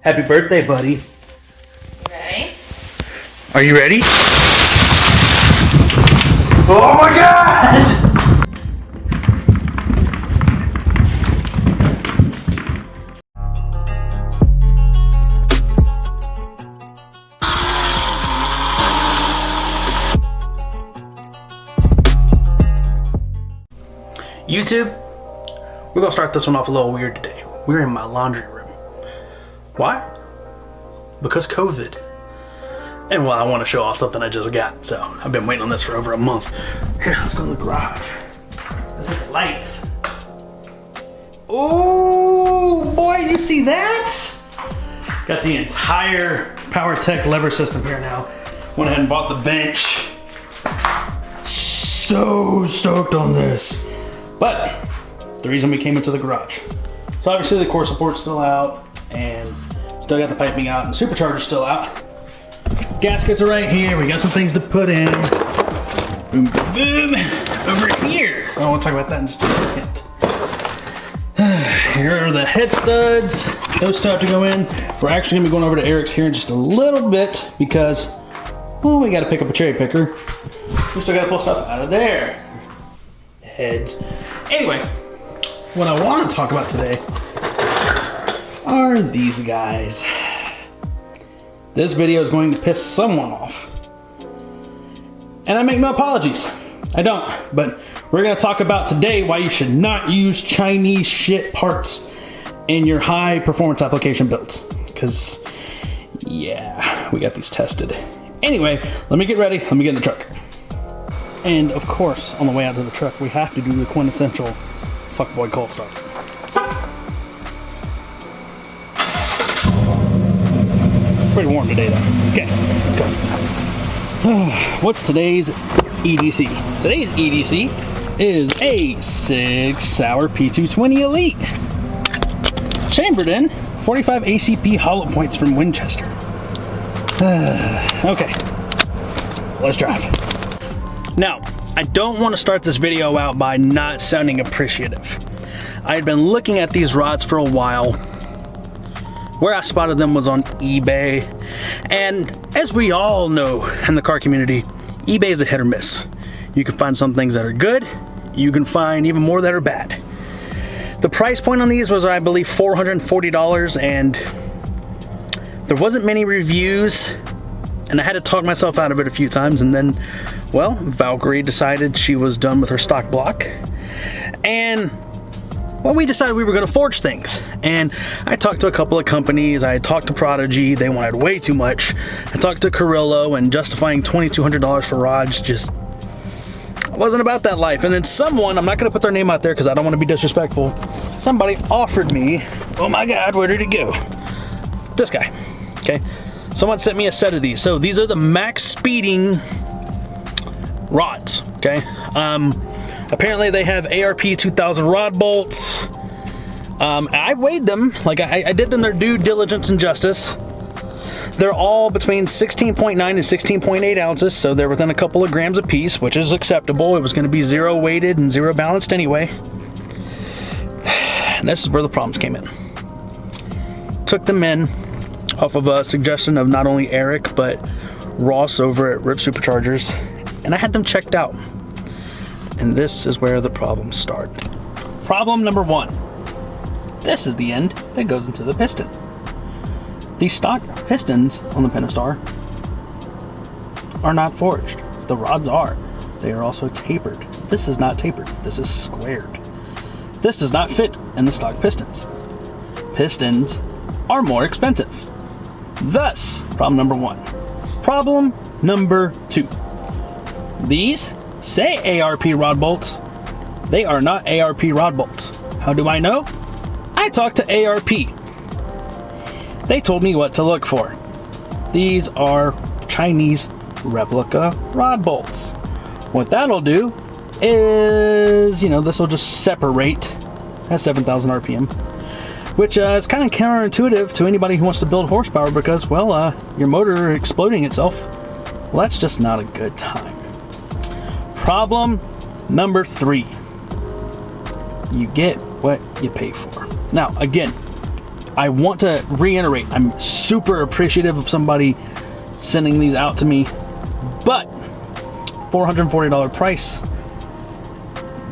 Happy birthday, buddy. Ready? Are you ready? Oh my God! YouTube, we're gonna start this one off a little weird today. We're in my laundry room. Why? Because COVID. And well, I want to show off something I just got. So I've been waiting on this for over a month. Here, let's go in the garage. Let's hit the lights. Oh boy, you see that? Got the entire PowerTech lever system here now. Went ahead and bought the bench. So stoked on this. But the reason we came into the garage. So obviously the core support's still out and still got the piping out and supercharger's still out. Gaskets are right here. We got some things to put in. Boom, boom, boom. Over here. I want to talk about that in just a second. Here are the head studs. Those still have to go in. We're actually gonna be going over to Eric's here in just a little bit because, well, we gotta pick up a cherry picker. We still gotta pull stuff out of there. Heads. Anyway, what I want to talk about today are these guys. This video is going to piss someone off. And I make no apologies. I don't. But we're going to talk about today why you should not use Chinese shit parts in your high performance application builds. Because, yeah, we got these tested. Anyway, let me get ready. Let me get in the truck. And of course, on the way out to the truck, we have to do the quintessential fuckboy cold start. Pretty warm today though. Okay, let's go. What's today's EDC? Today's EDC is a 6-hour P220 Elite. Chambered in 45 ACP hollow points from Winchester. Okay, let's drive. Now, I don't want to start this video out by not sounding appreciative. I had been looking at these rods for a while. Where I spotted them was on eBay. And as we all know in the car community, eBay is a hit or miss. You can find some things that are good. You can find even more that are bad. The price point on these was, I believe, $440, and there wasn't many reviews. And I had to talk myself out of it a few times, and then, well, Valkyrie decided she was done with her stock block. And, well, we decided we were going to forge things. And I talked to a couple of companies. I talked to Prodigy. They wanted way too much. I talked to Carrillo, and justifying $2,200 for rods just wasn't about that life. And then someone, I'm not going to put their name out there because I don't want to be disrespectful, somebody offered me, oh my God, where did it go? This guy, okay? Someone sent me a set of these. So these are the max speeding rods, okay? Apparently they have ARP 2000 rod bolts. I weighed them, like I did them their due diligence and justice. They're all between 16.9 and 16.8 ounces, so they're within a couple of grams a piece, which is acceptable. It was gonna be 0 weighted and 0 balanced anyway. And this is where the problems came in. Took them in off of a suggestion of not only Eric, but Ross over at Rip Superchargers, and I had them checked out. And this is where the problems start. Problem number one. This is the end that goes into the piston. These stock pistons on the Pentastar are not forged. The rods are. They are also tapered. This is not tapered. This is squared. This does not fit in the stock pistons. Pistons are more expensive. Thus, problem number one. Problem number two. These say ARP rod bolts. They are not ARP rod bolts. How do I know? I talked to ARP. They told me what to look for. These are Chinese replica rod bolts. What that'll do is, this will just separate at 7,000 RPM. Which is kind of counterintuitive to anybody who wants to build horsepower because, well, your motor exploding itself, well, that's just not a good time. Problem number three. You get what you pay for. Now, again, I want to reiterate, I'm super appreciative of somebody sending these out to me, but $440 price,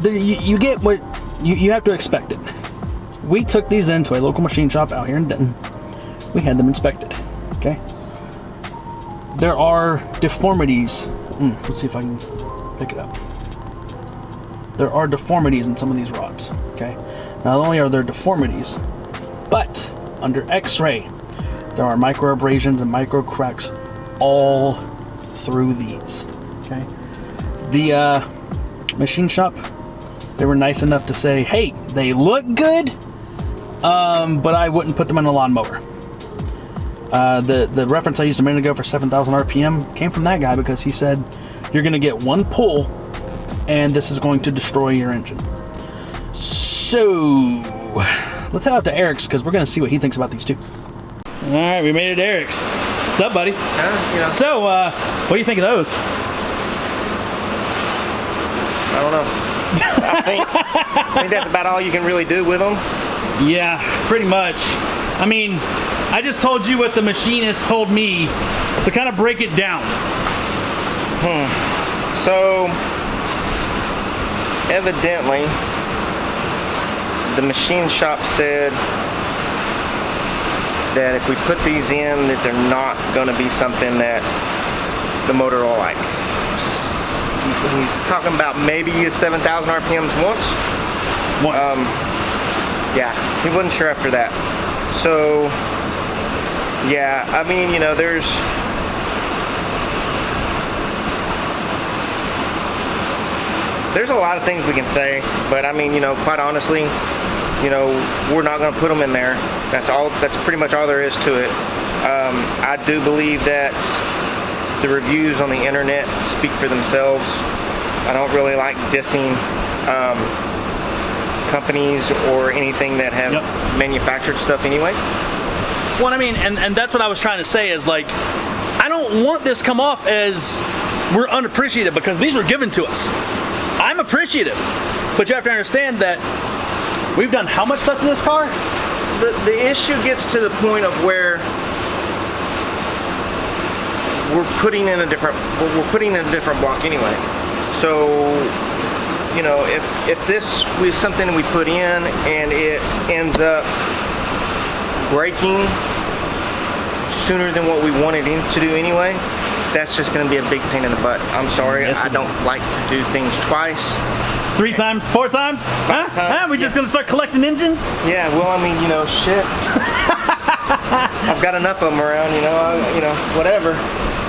you get what you have to expect it. We took these into a local machine shop out here in Denton. We had them inspected, okay? There are deformities. Let's see if I can pick it up. There are deformities in some of these rods, okay? Not only are there deformities, but under X-ray, there are micro abrasions and micro cracks all through these, okay? The machine shop, they were nice enough to say, hey, they look good, but I wouldn't put them in a lawnmower. The reference I used a minute ago for 7,000 RPM came from that guy because he said, you're gonna get one pull and this is going to destroy your engine. So, let's head out to Eric's because we're gonna see what he thinks about these two. All right, we made it to Eric's. What's up, buddy? Yeah. So, what do you think of those? I don't know. I think that's about all you can really do with them. Yeah, pretty much. I mean, I just told you what the machinist told me, so kind of break it down. So, evidently, the machine shop said that if we put these in, that they're not going to be something that the motor will like. He's talking about maybe 7,000 RPMs once. Yeah, he wasn't sure after that. So, yeah, I mean, you know, there's a lot of things we can say, but I mean, you know, quite honestly, you know, we're not going to put them in there. That's pretty much all there is to it. I do believe that the reviews on the internet speak for themselves. I don't really like dissing companies or anything that have manufactured stuff anyway. Well, I mean, and that's what I was trying to say is like, I don't want this come off as we're unappreciative because these were given to us. I'm appreciative, but you have to understand that we've done how much stuff to this car? The issue gets to the point of where we're putting in a different block anyway. So, you know, if this was something we put in and it ends up breaking sooner than what we wanted it to do anyway, that's just going to be a big pain in the butt. I'm sorry, yes, I don't like to do things twice. 3 times, 4 times? Huh? Times, We just gonna start collecting engines? Yeah, well, I mean, you know, shit. I've got enough of them around, you know, whatever.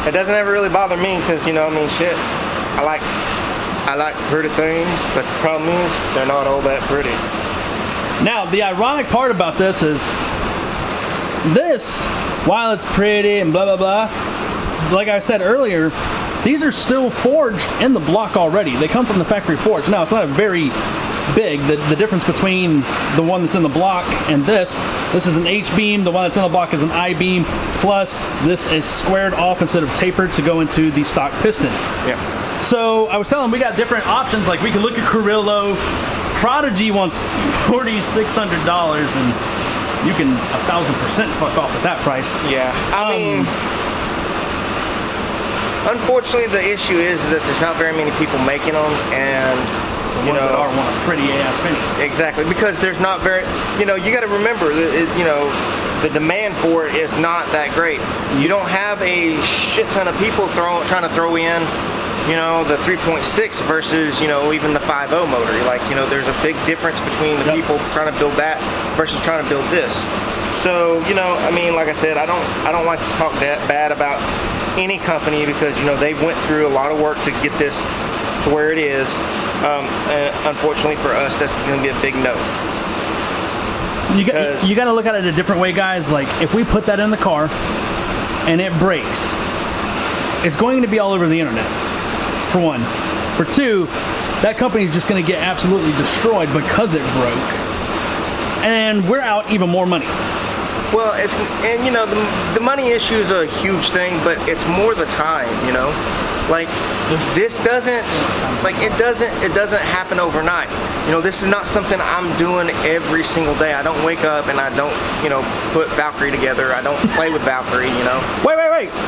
It doesn't ever really bother me because, you know, I mean, shit. I like pretty things, but the problem is they're not all that pretty. Now, the ironic part about this is this, while it's pretty and blah, blah, blah, like I said earlier, these are still forged in the block already. They come from the factory forge. Now, it's not a very big, the difference between the one that's in the block and this is an H-beam, the one that's in the block is an I-beam, plus this is squared off instead of tapered to go into the stock pistons. Yeah. So I was telling them we got different options, like we could look at Carrillo. Prodigy wants $4,600 and you can 1,000% fuck off at that price. Yeah, I mean, unfortunately, the issue is that there's not very many people making them, and the ones that are want a pretty ass penny. Exactly, because there's not very, you know, you got to remember that, you know, the demand for it is not that great. You don't have a shit ton of people trying to throw in, you know, the 3.6 versus, you know, even the 5.0 motor. Like, you know, there's a big difference between the people trying to build that versus trying to build this. So, you know, I mean, like I said, I don't like to talk that bad about any company because, you know, they went through a lot of work to get this to where it is. And unfortunately for us, that's going to be a big no. You got to look at it a different way, guys. Like, if we put that in the car and it breaks, it's going to be all over the internet, for one. For two, that company's just going to get absolutely destroyed because it broke. And we're out even more money. Well, and you know, the money issue is a huge thing, but it's more the time, you know. Like, this doesn't, like, it doesn't happen overnight. You know, this is not something I'm doing every single day. I don't wake up and I don't, you know, put Valkyrie together. I don't play with Valkyrie, you know.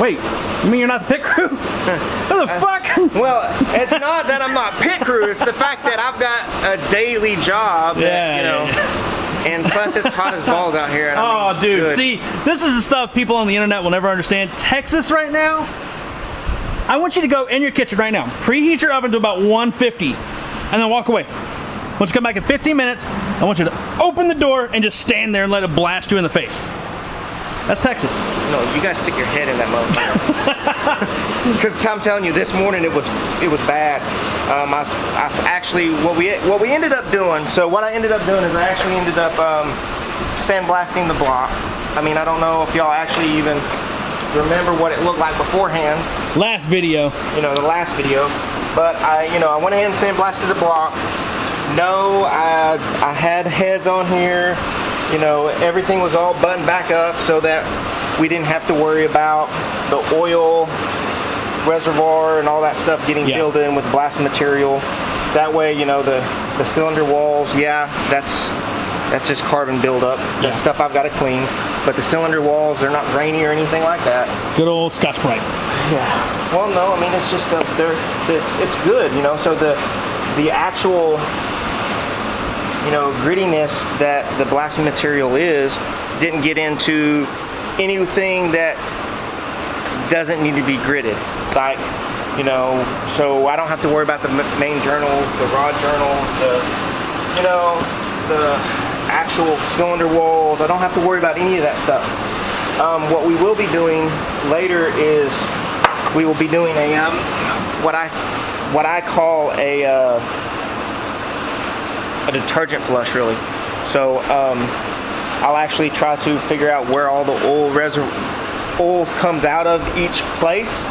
Wait. You mean you're not the pit crew? What the fuck? Well, it's not that I'm not pit crew. It's the fact that I've got a daily job that, you know. Yeah. And plus, it's hot as balls out here. And I mean, dude, good. see, this is the stuff people on the internet will never understand. Texas right now, I want you to go in your kitchen right now, preheat your oven to about 150, and then walk away. Once you come back in 15 minutes, I want you to open the door and just stand there and let it blast you in the face. That's Texas. No, you guys stick your head in that motherfucker. Because I'm telling you, this morning it was bad. I actually what we ended up doing. So what I ended up doing is I actually ended up sandblasting the block. I mean, I don't know if y'all actually even remember what it looked like beforehand. Last video. You know, the last video. But I went ahead and sandblasted the block. No, I had heads on here. You know, everything was all buttoned back up so that we didn't have to worry about the oil reservoir and all that stuff getting filled in with blast material. That way, you know, the cylinder walls, that's just carbon buildup. That's stuff I've got to clean. But the cylinder walls, they're not grainy or anything like that. Good old Scotch Brite. Yeah. Well, no, I mean, it's just it's good, you know. So the actual, you know, grittiness that the blasting material didn't get into anything that doesn't need to be gritted. Like, you know, so I don't have to worry about the main journals, the rod journals, the actual cylinder walls. I don't have to worry about any of that stuff. What we will be doing later is we will be doing a what I call a detergent flush, really. So I'll actually try to figure out where all the oil comes out of each place.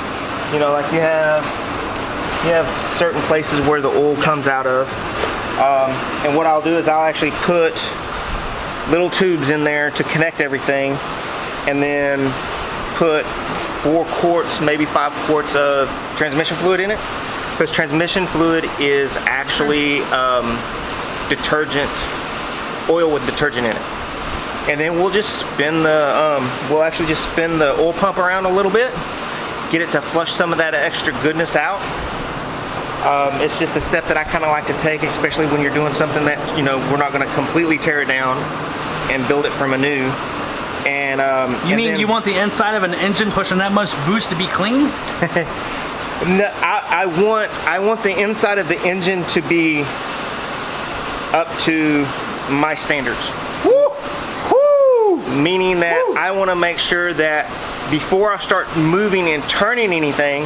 You know, like you have certain places where the oil comes out of. And what I'll do is I'll actually put little tubes in there to connect everything, and then put 4 quarts, maybe 5 quarts of transmission fluid in it. Because transmission fluid is actually detergent, oil with detergent in it. And then we'll just spin we'll actually just spin the oil pump around a little bit, get it to flush some of that extra goodness out. It's just a step that I kind of like to take, especially when you're doing something that, you know, we're not going to completely tear it down and build it from anew. And you want the inside of an engine pushing that much boost to be clean? No, I want the inside of the engine to be up to my standards. Woo! Woo! Meaning that I want to make sure that before I start moving and turning anything,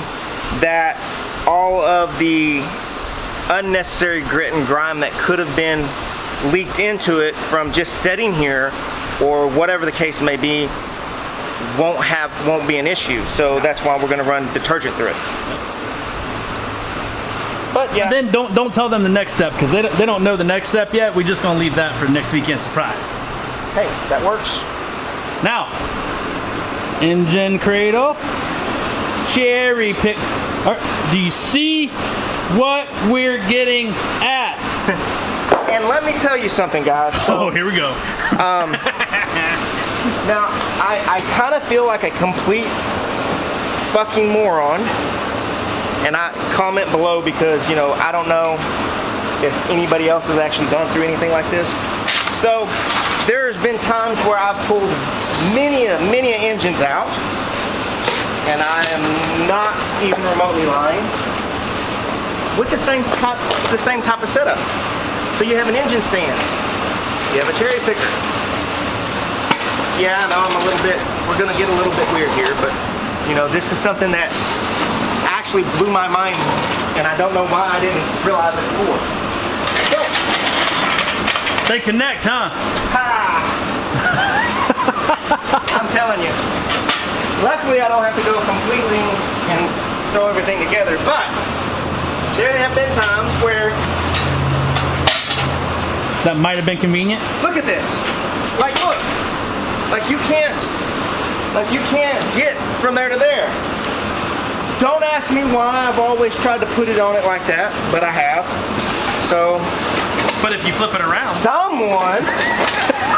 that all of the unnecessary grit and grime that could have been leaked into it from just sitting here, or whatever the case may be, won't be an issue. So that's why we're going to run detergent through it. But yeah. And then don't tell them the next step, because they don't know the next step yet. We're just gonna leave that for next weekend surprise. Hey, that works. Now, engine cradle, cherry pick. Do you see what we're getting at? And let me tell you something, guys. So, here we go. Now, I kind of feel like a complete fucking moron. And I comment below because, you know, I don't know if anybody else has actually gone through anything like this. So there's been times where I've pulled many engines out, and I am not even remotely lying, with the same type of setup. So you have an engine stand, you have a cherry picker. Yeah, I know we're gonna get a little bit weird here, but you know, this is something that actually blew my mind, and I don't know why I didn't realize it before. So, they connect, huh? Ha! I'm telling you. Luckily, I don't have to go completely and throw everything together, but there have been times where that might have been convenient. Look at this. Like, look. Like you can't get from there to there. don't ask me why I've always tried to put it on it like that, but I have. So. But if you flip it around. Someone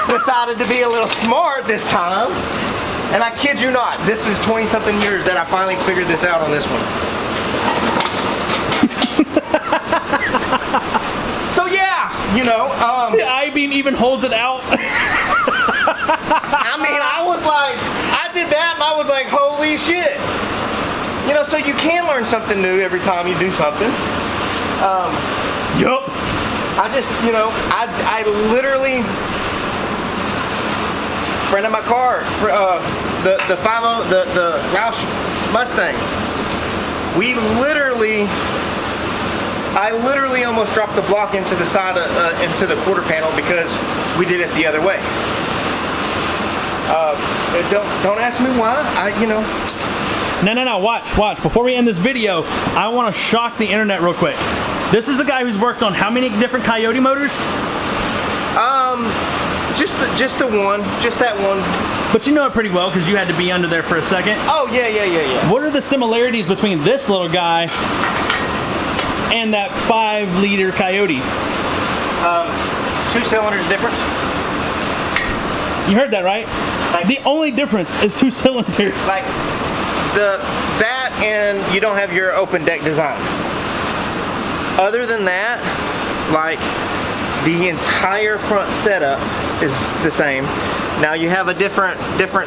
decided to be a little smart this time. And I kid you not, this is 20-something years that I finally figured this out on this one. So yeah, you know. The I-beam even holds it out. I mean, I was like, I did that and I was like, holy shit. You know, so you can learn something new every time you do something. Yup. I just, you know, I literally, friend of my car, the 50, the Roush Mustang, I literally almost dropped the block into the side into the quarter panel because we did it the other way. Don't ask me why. You know. No. Watch. Before we end this video, I want to shock the internet real quick. This is a guy who's worked on how many different Coyote motors? Just that one. But you know it pretty well because you had to be under there for a second. Oh yeah. What are the similarities between this little guy and that 5-liter Coyote? 2 cylinders difference. You heard that right? Like, the only difference is 2 cylinders. Like that and you don't have your open deck design. Other than that, like the entire front setup is the same. Now you have a different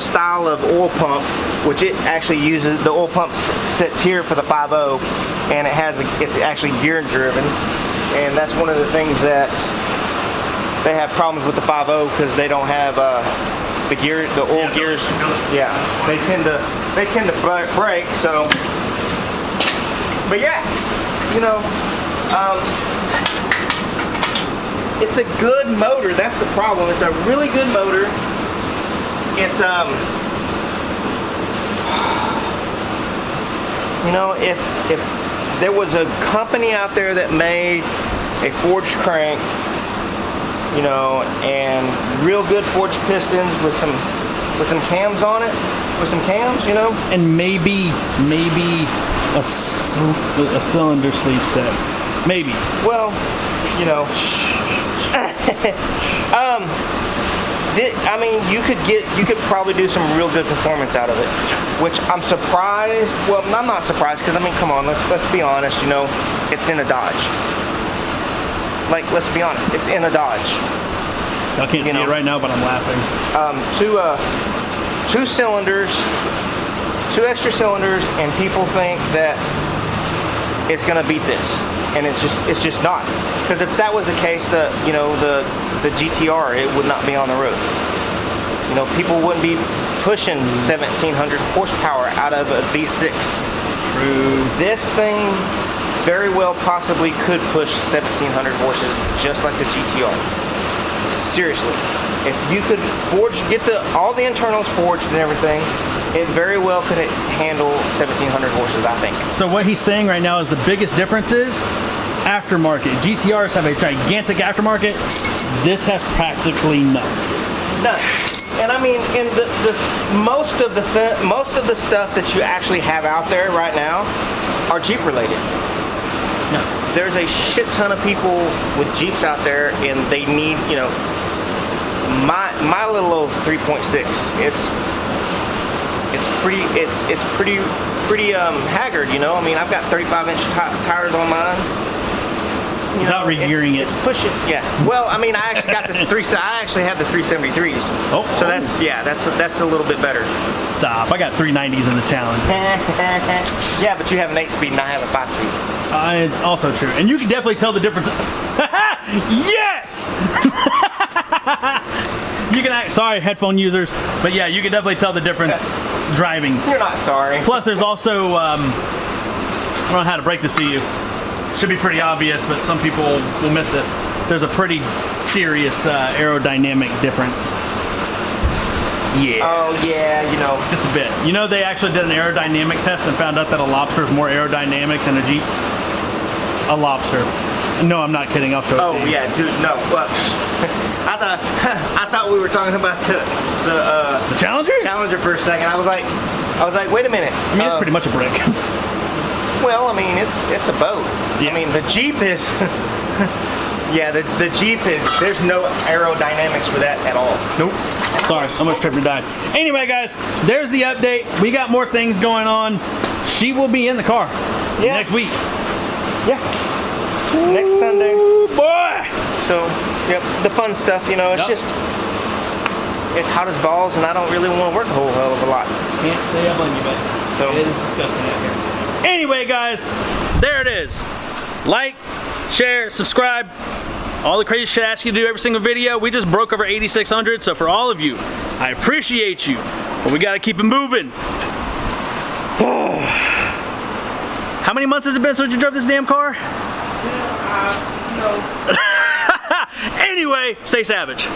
style of oil pump, which it actually uses. The oil pump sits here for the 5.0, and it's actually gear driven, and that's one of the things that they have problems with the 5.0 because they don't have the oil gears. Yeah, they tend to break. So, but yeah, you know. It's a good motor. That's the problem. It's a really good motor. It's you know, if there was a company out there that made a forged crank, you know, and real good forged pistons with some cams on it, you know, and maybe a cylinder sleeve set. Maybe. Well, you know. I mean, you could probably do some real good performance out of it, which I'm surprised. Well, I'm not surprised because I mean, come on, let's be honest. You know, it's in a Dodge. Like, let's be honest, it's in a Dodge. I can't see it right now, but I'm laughing. Two cylinders, 2 extra cylinders, and people think that it's gonna beat this, and it's just not. Because if that was the case, the GTR, it would not be on the road. You know, people wouldn't be pushing 1,700 horsepower out of a V6. True. This thing very well possibly could push 1,700 horses, just like the GTR. Seriously, if you could get all the internals forged and everything, it very well could handle 1,700 horses, I think. So what he's saying right now is the biggest difference is aftermarket. GTRs have a gigantic aftermarket. This has practically none. None. And I mean, in most of the stuff that you actually have out there right now are Jeep related. No. There's a shit ton of people with Jeeps out there, and they need, you know, my little old 3.6. It's pretty haggard, you know. I mean, I've got 35-inch tires on mine. Without regearing it. It's pushing, yeah. Well, I mean, I actually got this I actually have the 373s. Oh. So that's a little bit better. Stop. I got 390s in the challenge. Yeah, but you have an 8-speed and I have a 5-speed. Also true. And you can definitely tell the difference. Yes! You can sorry, headphone users, but yeah, you can definitely tell the difference driving. You're not sorry. Plus, there's also I don't know how to break this to you. Should be pretty obvious, but some people will miss this. There's a pretty serious aerodynamic difference. Yeah. Oh yeah, you know. Just a bit. You know, they actually did an aerodynamic test and found out that a Lobster is more aerodynamic than a Jeep. A Lobster. No, I'm not kidding. I'll show it to you. Oh yeah, dude. No, well, I thought we were talking about the Challenger. Challenger for a second. I was like, wait a minute. I mean, it's pretty much a brick. Well, I mean, it's a boat. Yeah. I mean, the Jeep is. Yeah, the Jeep is. There's no aerodynamics for that at all. Nope. Sorry, almost tripped and died. Anyway, guys, there's the update. We got more things going on. She will be in the car next week. Yeah. Next Sunday. Ooh, boy. So, yep, the fun stuff, you know, it's just, it's hot as balls, and I don't really want to work a whole hell of a lot. Can't say I blame you, buddy. So it is disgusting out here. Anyway, guys, there it is. Like, share, subscribe. All the crazy shit I ask you to do every single video. We just broke over 8,600, so for all of you, I appreciate you. But we gotta keep it moving. How many months has it been since you drove this damn car? no. Anyway, stay savage.